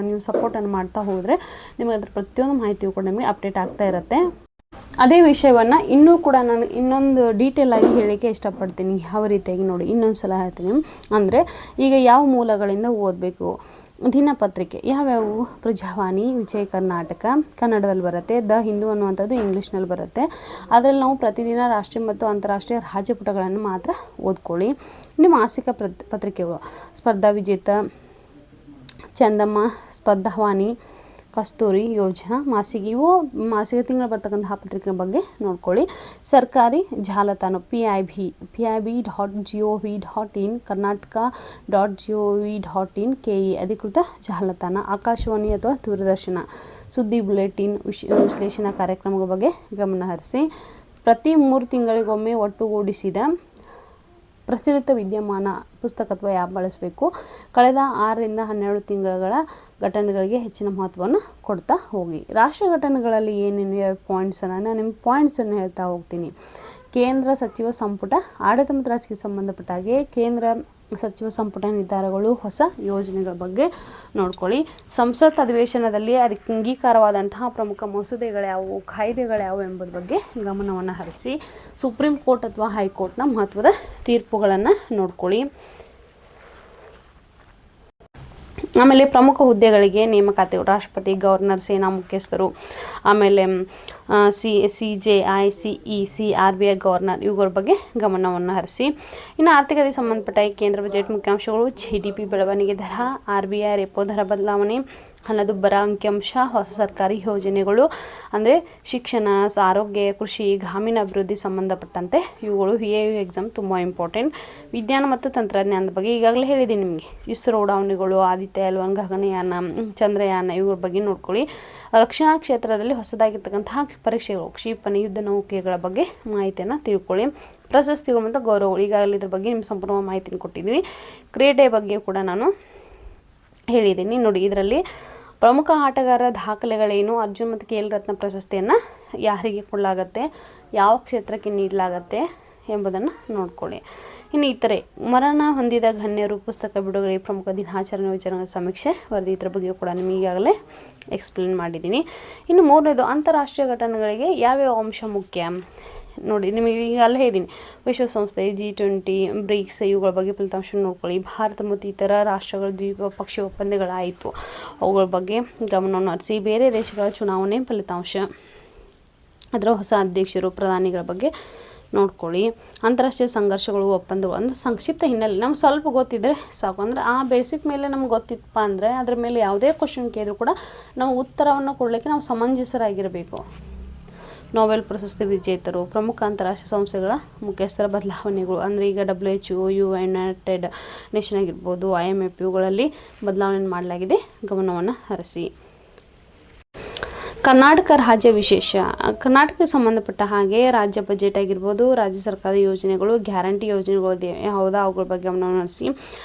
ನೀವು ಸಪೋರ್ಟನ್ನು ಮಾಡ್ತಾ ಹೋದರೆ ನಿಮಗೆ ಅದ್ರ ಪ್ರತಿಯೊಂದು ಮಾಹಿತಿಯು ಕೂಡ ನಿಮಗೆ ಅಪ್ಡೇಟ್ ಆಗ್ತಾ ಇರುತ್ತೆ. ಅದೇ ವಿಷಯವನ್ನು ಇನ್ನೂ ಕೂಡ ನಾನು ಇನ್ನೊಂದು ಡೀಟೇಲ್ ಆಗಿ ಹೇಳೋಕ್ಕೆ ಇಷ್ಟಪಡ್ತೀನಿ. ಯಾವ ರೀತಿಯಾಗಿ ನೋಡಿ, ಇನ್ನೊಂದು ಸಲ ಹೇಳ್ತೀನಿ. ಅಂದರೆ ಈಗ ಯಾವ ಮೂಲಗಳಿಂದ ಓದಬೇಕು, ದಿನಪತ್ರಿಕೆ ಯಾವ್ಯಾವು? ಪ್ರಜಾವಾಣಿ, ವಿಜಯ ಕರ್ನಾಟಕ ಕನ್ನಡದಲ್ಲಿ ಬರುತ್ತೆ, ದ ಹಿಂದೂ ಅನ್ನುವಂಥದ್ದು ಇಂಗ್ಲೀಷ್ನಲ್ಲಿ ಬರುತ್ತೆ. ಅದರಲ್ಲಿ ನಾವು ಪ್ರತಿದಿನ ರಾಷ್ಟ್ರೀಯ ಮತ್ತು ಅಂತಾರಾಷ್ಟ್ರೀಯ ರಾಜ್ಯಪುಟಗಳನ್ನು ಮಾತ್ರ ಓದ್ಕೊಳ್ಳಿ. ಇನ್ನು ಮಾಸಿಕ ಪತ್ರಿಕೆಗಳು ಸ್ಪರ್ಧಾ ವಿಜೇತ, ಚಂದಮ್ಮ, ಸ್ಪರ್ಧಾವಾಣಿ, ಕಸ್ತೂರಿ, ಯೋಜನಾ, ಇವು ಮಾಸಿಕ ತಿಂಗಳು ಬರ್ತಕ್ಕಂತಹ ಪತ್ರಿಕೆ ಬಗ್ಗೆ ನೋಡ್ಕೊಳ್ಳಿ. ಸರ್ಕಾರಿ ಜಾಲತಾಣ PIB.gov.in, karnataka.gov.in, KE ಅಧಿಕೃತ ಜಾಲತಾಣ. ಆಕಾಶವಾಣಿ ಅಥವಾ ದೂರದರ್ಶನ ಸುದ್ದಿ ಬುಲೆಟಿನ್, ವಿಶ್ಲೇಷಣಾ ಕಾರ್ಯಕ್ರಮಗಳ ಬಗ್ಗೆ ಗಮನ ಹರಿಸಿ. ಪ್ರತಿ 3 ತಿಂಗಳಿಗೊಮ್ಮೆ ಒಟ್ಟುಗೂಡಿಸಿದ ಪ್ರಚಲಿತ ವಿದ್ಯಮಾನ ಪುಸ್ತಕ ಅಥವಾ ಆ್ಯಪ್ ಬಳಸಬೇಕು. ಕಳೆದ 6 ರಿಂದ 12 ತಿಂಗಳ ಘಟನೆಗಳಿಗೆ ಹೆಚ್ಚಿನ ಮಹತ್ವವನ್ನು ಕೊಡ್ತಾ ಹೋಗಿ. ರಾಷ್ಟ್ರ ಘಟನೆಗಳಲ್ಲಿ ಏನೇನು ಪಾಯಿಂಟ್ಸನ್ನು ನಾನು ನಿಮ್ಮ ಪಾಯಿಂಟ್ಸನ್ನು ಹೇಳ್ತಾ ಹೋಗ್ತೀನಿ. ಕೇಂದ್ರ ಸಚಿವ ಸಂಪುಟ ಆಡಳಿತ ಮತ್ತು ರಾಜಕೀಯ ಸಂಬಂಧಪಟ್ಟ ಹಾಗೆ ಕೇಂದ್ರ ಸಚಿವ ಸಂಪುಟ ನಿರ್ಧಾರಗಳು, ಹೊಸ ಯೋಜನೆಗಳ ಬಗ್ಗೆ ನೋಡ್ಕೊಳ್ಳಿ. ಸಂಸತ್ ಅಧಿವೇಶನದಲ್ಲಿ ಅದಕ್ಕೆ ಅಂಗೀಕಾರವಾದಂತಹ ಪ್ರಮುಖ ಮಸೂದೆಗಳ್ಯಾವು, ಕಾಯ್ದೆಗಳ್ಯಾವು ಎಂಬುದ್ರ ಬಗ್ಗೆ ಗಮನವನ್ನು ಹರಿಸಿ. ಸುಪ್ರೀಂ ಕೋರ್ಟ್ ಅಥವಾ ಹೈಕೋರ್ಟ್ನ ಮಹತ್ವದ ತೀರ್ಪುಗಳನ್ನು ನೋಡ್ಕೊಳ್ಳಿ. ಆಮೇಲೆ ಪ್ರಮುಖ ಹುದ್ದೆಗಳಿಗೆ ನೇಮಕಾತಿಗಳು ರಾಷ್ಟ್ರಪತಿ, ಗವರ್ನರ್, ಸೇನಾ ಮುಖ್ಯಸ್ಥರು, ಆಮೇಲೆ CJI, CEC, RBI ಗವರ್ನರ್ ಇವುಗಳ ಬಗ್ಗೆ ಗಮನವನ್ನು ಹರಿಸಿ. ಇನ್ನು ಆರ್ಥಿಕತೆಗೆ ಸಂಬಂಧಪಟ್ಟ ಕೇಂದ್ರ ಬಜೆಟ್ ಮುಖ್ಯಾಂಶಗಳು GDP ಬೆಳವಣಿಗೆ ದರ, RBI ರೆಪೋ ದರ ಬದಲಾವಣೆ, ಹಣದುಬ್ಬರ ಅಂಕಿಅಂಶ, ಹೊಸ ಸರ್ಕಾರಿ ಯೋಜನೆಗಳು ಅಂದರೆ ಶಿಕ್ಷಣ, ಆರೋಗ್ಯ, ಕೃಷಿ, ಗ್ರಾಮೀಣ ಅಭಿವೃದ್ಧಿ ಸಂಬಂಧಪಟ್ಟಂತೆ ಇವುಗಳು VIU ಎಕ್ಸಾಮ್ ತುಂಬ ಇಂಪಾರ್ಟೆಂಟ್. ವಿಜ್ಞಾನ ಮತ್ತು ತಂತ್ರಜ್ಞಾನದ ಬಗ್ಗೆ ಈಗಾಗಲೇ ಹೇಳಿದ್ದೀನಿ ನಿಮಗೆ. ಇಸ್ರೋ ಉಡಾವಣೆಗಳು, ಆದಿತ್ಯ L1 ಗಗನಯಾನ, ಚಂದ್ರಯಾನ ಇವುಗಳ ಬಗ್ಗೆ ನೋಡ್ಕೊಳ್ಳಿ. ರಕ್ಷಣಾ ಕ್ಷೇತ್ರದಲ್ಲಿ ಹೊಸದಾಗಿರ್ತಕ್ಕಂತಹ ಪರೀಕ್ಷೆಗಳು, ಕ್ಷಿಪಣಿ, ಯುದ್ಧ ನೌಕೆಗಳ ಬಗ್ಗೆ ಮಾಹಿತಿಯನ್ನು ತಿಳ್ಕೊಳ್ಳಿ. ಪ್ರಶಸ್ತಿಗಳು ಮತ್ತು ಗೌರವಗಳು ಈಗಾಗಲೇ ಇದ್ರ ಬಗ್ಗೆ ನಿಮ್ಮ ಸಂಪೂರ್ಣ ಮಾಹಿತಿನ ಕೊಟ್ಟಿದ್ದೀವಿ. ಕ್ರೀಡೆ ಬಗ್ಗೆ ಕೂಡ ನಾನು ಹೇಳಿದ್ದೀನಿ. ನೋಡಿ, ಇದರಲ್ಲಿ ಪ್ರಮುಖ ಆಟಗಾರರ ದಾಖಲೆಗಳೇನು, ಅರ್ಜುನ್ ಮತ್ತು KL ರತ್ನ ಪ್ರಶಸ್ತಿಯನ್ನು ಯಾರಿಗೆ ಕೊಡಲಾಗತ್ತೆ, ಯಾವ ಕ್ಷೇತ್ರಕ್ಕೆ ನೀಡಲಾಗತ್ತೆ ಎಂಬುದನ್ನು ನೋಡ್ಕೊಳ್ಳಿ. ಇನ್ನು ಇತರೆ ಮರಣ ಹೊಂದಿದ ಗಣ್ಯರು ಪುಸ್ತಕ ಬಿಡುಗಡೆ, ಪ್ರಮುಖ ದಿನಾಚರಣೆ ಯೋಜನೆಗಳ ಸಮೀಕ್ಷೆ ವರದಿ, ಇದರ ಬಗ್ಗೆ ಕೂಡ ನಿಮಗೆ ಈಗಾಗಲೇ ಎಕ್ಸ್ಪ್ಲೇನ್ ಮಾಡಿದ್ದೀನಿ. ಇನ್ನು 3ನೇದು ಅಂತಾರಾಷ್ಟ್ರೀಯ ಘಟನೆಗಳಿಗೆ ಯಾವ್ಯಾವ ಅಂಶ ಮುಖ್ಯ ನೋಡಿ. ನಿಮಗೆ ಈಗಾಗಲೇ ಹೇಳಿದ್ದೀನಿ. ವಿಶ್ವಸಂಸ್ಥೆ, G20, ಬ್ರಿಕ್ಸ್ ಇವುಗಳ ಬಗ್ಗೆ ಫಲಿತಾಂಶ ನೋಡ್ಕೊಳ್ಳಿ. ಭಾರತ ಮತ್ತು ಇತರ ರಾಷ್ಟ್ರಗಳ ದ್ವಿಪಕ್ಷೀಯ ಒಪ್ಪಂದಗಳಾಯಿತು, ಅವುಗಳ ಬಗ್ಗೆ ಗಮನವನ್ನು ಹರಿಸಿ. ಬೇರೆ ದೇಶಗಳ ಚುನಾವಣೆ ಫಲಿತಾಂಶ, ಅದರ ಹೊಸ ಅಧ್ಯಕ್ಷರು, ಪ್ರಧಾನಿಗಳ ಬಗ್ಗೆ ನೋಡ್ಕೊಳ್ಳಿ. ಅಂತಾರಾಷ್ಟ್ರೀಯ ಸಂಘರ್ಷಗಳು, ಒಪ್ಪಂದಗಳು ಅಂದರೆ ಸಂಕ್ಷಿಪ್ತ ಹಿನ್ನೆಲೆ ನಮ್ಗೆ ಸ್ವಲ್ಪ ಗೊತ್ತಿದ್ದರೆ ಸಾಕು. ಅಂದರೆ ಆ ಬೇಸಿಕ್ ಮೇಲೆ ನಮ್ಗೆ ಗೊತ್ತಿತ್ತಪ್ಪ ಅಂದರೆ ಅದ್ರ ಮೇಲೆ ಯಾವುದೇ ಕ್ವಶನ್ ಕೇಳಿದ್ರು ಕೂಡ ನಾವು ಉತ್ತರವನ್ನು ಕೊಡಲಿಕ್ಕೆ ನಾವು ಸಮಂಜಸರಾಗಿರಬೇಕು. ನೊಬೆಲ್ ಪ್ರಶಸ್ತಿ ವಿಜೇತರು, ಪ್ರಮುಖ ಅಂತಾರಾಷ್ಟ್ರೀಯ ಸಂಸ್ಥೆಗಳ ಮುಖ್ಯಸ್ಥರ ಬದಲಾವಣೆಗಳು ಅಂದರೆ ಈಗ WHO, ಯುನೈಟೆಡ್ ನೇಷನ್ ಆಗಿರ್ಬೋದು, IMF ಇವುಗಳಲ್ಲಿ ಬದಲಾವಣೆ ಮಾಡಲಾಗಿದೆ, ಗಮನವನ್ನು ಹರಿಸಿ. ಕರ್ನಾಟಕ ರಾಜ್ಯ ವಿಶೇಷ, ಕರ್ನಾಟಕಕ್ಕೆ ಸಂಬಂಧಪಟ್ಟ ಹಾಗೆ ರಾಜ್ಯ ಬಜೆಟ್ ಆಗಿರ್ಬೋದು, ರಾಜ್ಯ ಸರ್ಕಾರದ ಯೋಜನೆಗಳು, ಗ್ಯಾರಂಟಿ ಯೋಜನೆಗಳು ಯಾವುದೋ ಅವುಗಳ ಬಗ್ಗೆ ಗಮನವನ್ನು ಹರಿಸಿ.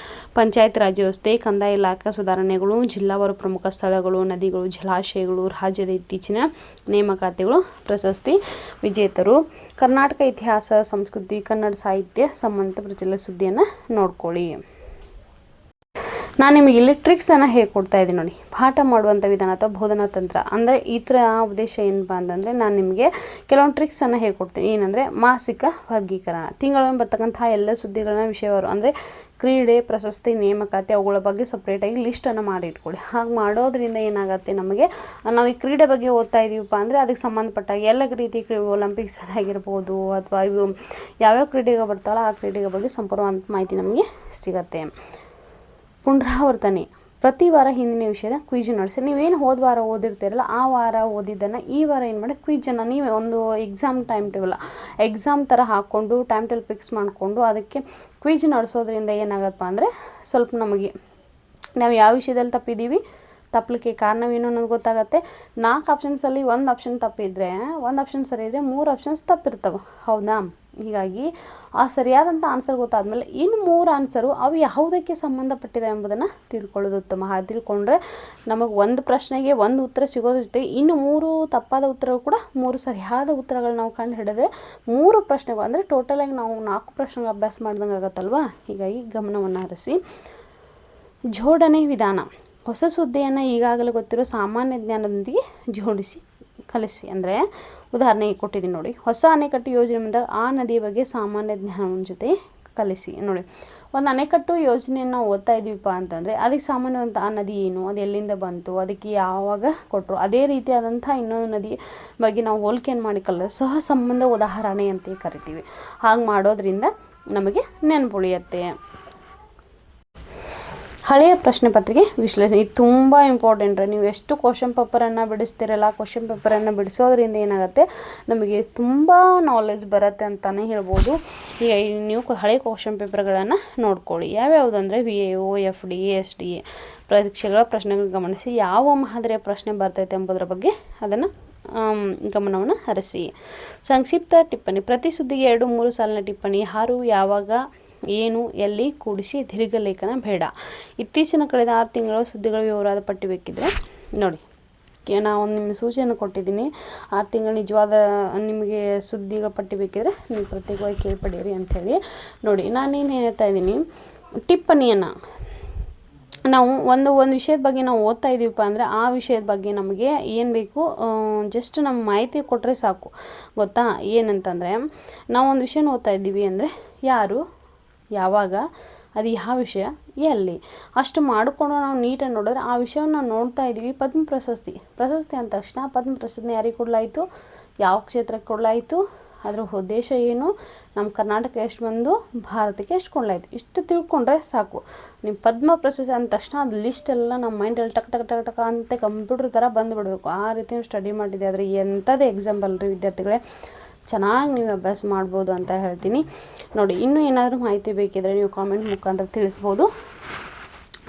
ಪಂಚಾಯತ್ ರಾಜ್ ವ್ಯವಸ್ಥೆ, ಕಂದಾಯ ಇಲಾಖೆ ಸುಧಾರಣೆಗಳು, ಜಿಲ್ಲಾವಾರು ಪ್ರಮುಖ ಸ್ಥಳಗಳು, ನದಿಗಳು, ಜಲಾಶಯಗಳು, ರಾಜ್ಯದ ಇತ್ತೀಚಿನ ನೇಮಕಾತಿಗಳು, ಪ್ರಶಸ್ತಿ ವಿಜೇತರು, ಕರ್ನಾಟಕ ಇತಿಹಾಸ, ಸಂಸ್ಕೃತಿ, ಕನ್ನಡ ಸಾಹಿತ್ಯ ಸಂಬಂಧಿತ ಪ್ರಚಲಿತ ಸುದ್ದಿಯನ್ನು ನೋಡ್ಕೊಳ್ಳಿ. ನಾನು ನಿಮಗೆ ಇಲ್ಲಿ ಟ್ರಿಕ್ಸನ್ನು ಹೇಳ್ಕೊಡ್ತಾ ಇದ್ದೀನಿ ನೋಡಿ. ಪಾಠ ಮಾಡುವಂಥ ವಿಧಾನ ಅಥವಾ ಬೋಧನಾ ತಂತ್ರ ಅಂದರೆ ಈ ಥರ ಉದ್ದೇಶ ಏನಪ್ಪ ಅಂತಂದರೆ ನಾನು ನಿಮಗೆ ಕೆಲವೊಂದು ಟ್ರಿಕ್ಸನ್ನು ಹೇಳ್ಕೊಡ್ತೀನಿ. ಏನಂದರೆ ಮಾಸಿಕ ವರ್ಗೀಕರಣ, ತಿಂಗಳೊಮ್ಮೆ ಬರ್ತಕ್ಕಂತಹ ಎಲ್ಲ ಸುದ್ದಿಗಳನ್ನ ವಿಷಯವರು ಅಂದರೆ ಕ್ರೀಡೆ, ಪ್ರಶಸ್ತಿ, ನೇಮಕಾತಿ ಅವುಗಳ ಬಗ್ಗೆ ಸಪ್ರೇಟಾಗಿ ಲಿಸ್ಟನ್ನು ಮಾಡಿ ಇಟ್ಕೊಳ್ಳಿ. ಹಾಗೆ ಮಾಡೋದ್ರಿಂದ ಏನಾಗುತ್ತೆ, ನಮಗೆ ನಾವು ಈ ಕ್ರೀಡೆ ಬಗ್ಗೆ ಓದ್ತಾ ಇದ್ದೀವಪ್ಪ ಅಂದರೆ ಅದಕ್ಕೆ ಸಂಬಂಧಪಟ್ಟ ಎಲ್ಲ ರೀತಿ ಒಲಿಂಪಿಕ್ಸ್ ಆಗಿರ್ಬೋದು ಅಥವಾ ಇವು ಯಾವ್ಯಾವ ಕ್ರೀಡೆಗೆ ಬರ್ತಾವಲ್ಲ ಆ ಕ್ರೀಡೆಗಳ ಬಗ್ಗೆ ಸಂಪೂರ್ಣವಾದ ಮಾಹಿತಿ ನಮಗೆ ಸಿಗುತ್ತೆ. ಪುನರಾವರ್ತನೆ, ಪ್ರತಿ ವಾರ ಹಿಂದಿನ ವಿಷಯದ ಕ್ವಿಜ್ ನಡೆಸಿ. ನೀವೇನು ಹೋದ ವಾರ ಓದಿರ್ತೀರಲ್ಲ ಆ ವಾರ ಓದಿದ್ದನ್ನು ಈ ವಾರ ಏನು ಮಾಡಿ ಕ್ವಿಜನ್ನು ನೀವೇ ಒಂದು ಎಕ್ಸಾಮ್ ಟೈಮ್ ಟೇಬಲ್ ಎಕ್ಸಾಮ್ ಥರ ಹಾಕ್ಕೊಂಡು ಟೈಮ್ ಟೇಬಲ್ ಫಿಕ್ಸ್ ಮಾಡಿಕೊಂಡು ಅದಕ್ಕೆ ಕ್ವಿಜ್ ನಡೆಸೋದ್ರಿಂದ ಏನಾಗತ್ತಪ್ಪ ಅಂದರೆ ಸ್ವಲ್ಪ ನಮಗೆ ನಾವು ಯಾವ ವಿಷಯದಲ್ಲಿ ತಪ್ಪಿದ್ದೀವಿ, ತಪ್ಪಲಿಕ್ಕೆ ಕಾರಣವೇನು ಅನ್ನೋದು ಗೊತ್ತಾಗುತ್ತೆ. 4 ಆಪ್ಷನ್ಸಲ್ಲಿ 1 ಆಪ್ಷನ್ ತಪ್ಪಿದ್ರೆ 1 ಆಪ್ಷನ್ ಸರಿ ಇದ್ದರೆ 3 ಆಪ್ಷನ್ಸ್ ತಪ್ಪಿರ್ತವೆ, ಹೌದಾ? ಹೀಗಾಗಿ ಆ ಸರಿಯಾದಂಥ ಆನ್ಸರ್ ಗೊತ್ತಾದಮೇಲೆ ಇನ್ನು 3 ಆನ್ಸರು ಅವು ಯಾವುದಕ್ಕೆ ಸಂಬಂಧಪಟ್ಟಿದೆ ಎಂಬುದನ್ನು ತಿಳ್ಕೊಳ್ಳೋದು ಉತ್ತಮ. ಹಾಗೆ ತಿಳ್ಕೊಂಡ್ರೆ ನಮಗೆ ಒಂದು ಪ್ರಶ್ನೆಗೆ ಒಂದು ಉತ್ತರ ಸಿಗೋದ್ರ ಜೊತೆಗೆ ಇನ್ನು 3 ತಪ್ಪಾದ ಉತ್ತರಗಳು ಕೂಡ 3 ಸರಿಯಾದ ಉತ್ತರಗಳು ನಾವು ಕಂಡು ಹಿಡಿದ್ರೆ 3 ಪ್ರಶ್ನೆಗಳು ಅಂದರೆ ಟೋಟಲಾಗಿ ನಾವು 4 ಪ್ರಶ್ನೆಗಳು ಅಭ್ಯಾಸ ಮಾಡ್ದಂಗೆ ಆಗುತ್ತಲ್ವ. ಹೀಗಾಗಿ ಗಮನವನ್ನು ಹರಿಸಿ. ಜೋಡಣೆ ವಿಧಾನ. ಹೊಸ ಸುದ್ದಿಯನ್ನು ಈಗಾಗಲೇ ಗೊತ್ತಿರೋ ಸಾಮಾನ್ಯ ಜ್ಞಾನದೊಂದಿಗೆ ಜೋಡಿಸಿ ಕಲಿಸಿ. ಅಂದರೆ ಉದಾಹರಣೆಗೆ ಕೊಟ್ಟಿದ್ದೀನಿ ನೋಡಿ, ಹೊಸ ಅಣೆಕಟ್ಟು ಯೋಜನೆ ಬಂದಾಗ ಆ ನದಿಯ ಬಗ್ಗೆ ಸಾಮಾನ್ಯ ಜ್ಞಾನದ ಜೊತೆ ಕಲಿಸಿ. ನೋಡಿ, ಒಂದು ಅಣೆಕಟ್ಟು ಯೋಜನೆಯನ್ನು ಓದ್ತಾ ಇದ್ದೀವಪ್ಪ ಅಂತಂದರೆ ಅದಕ್ಕೆ ಸಾಮಾನ್ಯವಂತ ಆ ನದಿ ಏನು, ಅದು ಎಲ್ಲಿಂದ ಬಂತು, ಅದಕ್ಕೆ ಯಾವಾಗ ಕೊಟ್ಟರು, ಅದೇ ರೀತಿಯಾದಂಥ ಇನ್ನೊಂದು ನದಿ ಬಗ್ಗೆ ನಾವು ಹೋಲಿಕೆಯನ್ನು ಮಾಡಿ ಸಹ ಸಂಬಂಧ ಉದಾಹರಣೆ ಅಂತ ಕರಿತೀವಿ. ಹಾಗೆ ಮಾಡೋದ್ರಿಂದ ನಮಗೆ ನೆನಪುಳಿಯುತ್ತೆ. ಹಳೆಯ ಪ್ರಶ್ನೆ ಪತ್ರಿಕೆ ವಿಶ್ಲೇಷಣೆ ಇದು ತುಂಬ ಇಂಪಾರ್ಟೆಂಟ್. ನೀವು ಎಷ್ಟು ಕ್ವಶನ್ ಪೇಪರನ್ನು ಬಿಡಿಸ್ತಿರಲ್ಲ, ಕ್ವಶನ್ ಪೇಪರನ್ನು ಬಿಡಿಸೋದ್ರಿಂದ ಏನಾಗುತ್ತೆ ನಮಗೆ ತುಂಬ ನಾಲೆಜ್ ಬರುತ್ತೆ ಅಂತಲೇ ಹೇಳ್ಬೋದು. ಈಗ ನೀವು ಹಳೆಯ ಕ್ವಶನ್ ಪೇಪರ್ಗಳನ್ನು ನೋಡ್ಕೊಳ್ಳಿ. ಯಾವ್ಯಾವುದು ಅಂದರೆ VAO, FD, SDA ಪರೀಕ್ಷೆಗಳ ಪ್ರಶ್ನೆಗಳು ಗಮನಿಸಿ. ಯಾವ ಮಾದರಿಯ ಪ್ರಶ್ನೆ ಬರ್ತೈತೆ ಎಂಬುದರ ಬಗ್ಗೆ ಅದನ್ನು ಗಮನವನ್ನು ಹರಿಸಿ. ಸಂಕ್ಷಿಪ್ತ ಟಿಪ್ಪಣಿ. ಪ್ರತಿ ಸುದ್ದಿಗೆ 2-3 ಸಾಲಿನ ಟಿಪ್ಪಣಿ. ಯಾರು, ಯಾವಾಗ, ಏನು, ಎಲ್ಲಿ ಕೂಡಿಸಿ ದೀರ್ಘಲೇಖನ ಬೇಡ. ಇತ್ತೀಚಿನ ಕಳೆದ 6 ತಿಂಗಳ ಸುದ್ದಿಗಳ ವಿವರವಾದ ಪಟ್ಟಿ ಬೇಕಿದ್ರೆ ನೋಡಿ, ನಾನು ನಿಮಗೆ ಸೂಚನೆ ಕೊಟ್ಟಿದ್ದೀನಿ. 6 ತಿಂಗಳ ನಿಜವಾದ ನಿಮಗೆ ಸುದ್ದಿಗಳ ಪಟ್ಟಿ ಬೇಕಿದ್ರೆ ನೀವು ಪ್ರತ್ಯೇಕವಾಗಿ ಕೇಳ್ಪಡೀರಿ ಅಂಥೇಳಿ. ನೋಡಿ, ನಾನೇನು ಹೇಳ್ತಾ ಇದ್ದೀನಿ, ಟಿಪ್ಪಣಿಯನ್ನು ನಾವು ಒಂದು ವಿಷಯದ ಬಗ್ಗೆ ನಾವು ಓದ್ತಾ ಇದ್ದೀವಪ್ಪ ಅಂದರೆ ಆ ವಿಷಯದ ಬಗ್ಗೆ ನಮಗೆ ಏನು ಬೇಕು, ಜಸ್ಟ್ ನಮ್ಮ ಮಾಹಿತಿ ಕೊಟ್ಟರೆ ಸಾಕು. ಗೊತ್ತಾ? ಏನಂತಂದರೆ ನಾವು ಒಂದು ವಿಷಯನ ಓದ್ತಾ ಇದ್ದೀವಿ ಅಂದರೆ ಯಾರು, ಯಾವಾಗ, ಅದು ಯಾವ ವಿಷಯ, ಎಲ್ಲಿ, ಅಷ್ಟು ಮಾಡಿಕೊಂಡು ನಾವು ನೀಟಾಗಿ ನೋಡಿದ್ರೆ ಆ ವಿಷಯವನ್ನು ನಾವು ನೋಡ್ತಾ ಇದ್ದೀವಿ. ಪದ್ಮ ಪ್ರಶಸ್ತಿ ಅಂದ ತಕ್ಷಣ ಪದ್ಮ ಪ್ರಶಸ್ತಿ ಯಾರಿಗೆ ಕೊಡಲಾಯಿತು, ಯಾವ ಕ್ಷೇತ್ರಕ್ಕೆ ಕೊಡಲಾಯಿತು, ಅದರ ಉದ್ದೇಶ ಏನು, ನಮ್ಮ ಕರ್ನಾಟಕ ಎಷ್ಟು ಬಂದು ಭಾರತಕ್ಕೆ ಎಷ್ಟು ಕೊಡಲಾಯಿತು, ಇಷ್ಟು ತಿಳ್ಕೊಂಡ್ರೆ ಸಾಕು. ನೀವು ಪದ್ಮ ಪ್ರಶಸ್ತಿ ಅಂದ ತಕ್ಷಣ ಅದು ಲಿಸ್ಟೆಲ್ಲ ನಮ್ಮ ಮೈಂಡಲ್ಲಿ ಟಕ್ ಟಕ್ ಟಕ್ ಟಕ್ ಅಂತ ಕಂಪ್ಯೂಟರ್ ಥರ ಬಂದುಬಿಡಬೇಕು. ಆ ರೀತಿ ಸ್ಟಡಿ ಮಾಡಿದೆ. ಆದರೆ ಎಂಥದೇ ಎಕ್ಸಾಂಪಲ್ ರೀ ವಿದ್ಯಾರ್ಥಿಗಳೇ, ಚೆನ್ನಾಗಿ ನೀವು ಅಭ್ಯಾಸ ಮಾಡ್ಬೋದು ಅಂತ ಹೇಳ್ತೀನಿ. ನೋಡಿ, ಇನ್ನೂ ಏನಾದರೂ ಮಾಹಿತಿ ಬೇಕಿದ್ದರೆ ನೀವು ಕಾಮೆಂಟ್ ಮುಖಾಂತರ ತಿಳಿಸ್ಬೋದು.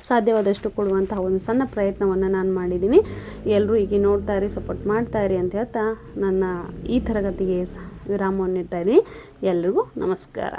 ಸಾಧ್ಯವಾದಷ್ಟು ಕೊಡುವಂತಹ ಒಂದು ಸಣ್ಣ ಪ್ರಯತ್ನವನ್ನು ನಾನು ಮಾಡಿದ್ದೀನಿ. ಎಲ್ಲರೂ ಹೀಗೆ ನೋಡ್ತಾ ಇರಿ, ಸಪೋರ್ಟ್ ಮಾಡ್ತಾ ಇರಿ ಅಂತ ಹೇಳ್ತಾ ನನ್ನ ಈ ತರಗತಿಗೆ ವಿರಾಮವನ್ನು ನೀಡ್ತಾ ಇದ್ದೀನಿ. ಎಲ್ರಿಗೂ ನಮಸ್ಕಾರ.